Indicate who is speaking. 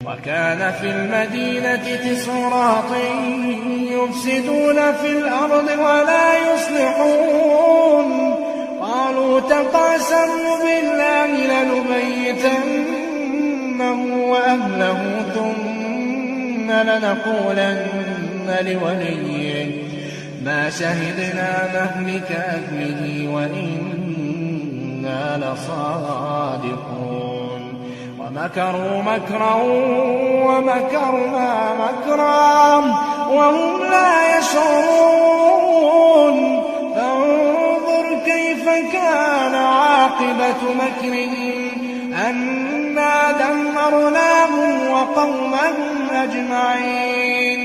Speaker 1: وكان في المدينة 9 رهط يفسدون في الأرض ولا يصلحون قالوا تقاسموا بالله لنبيتنه وأهله ثم لنقولن لوليه ما شهدنا مهلك أهله وإنا لصادقون ومكروا مكرا ومكرنا مكرا وهم لا يشعرون فانظر كيف كان عاقبة مكرهم أنا دمرناهم وقومهم أجمعين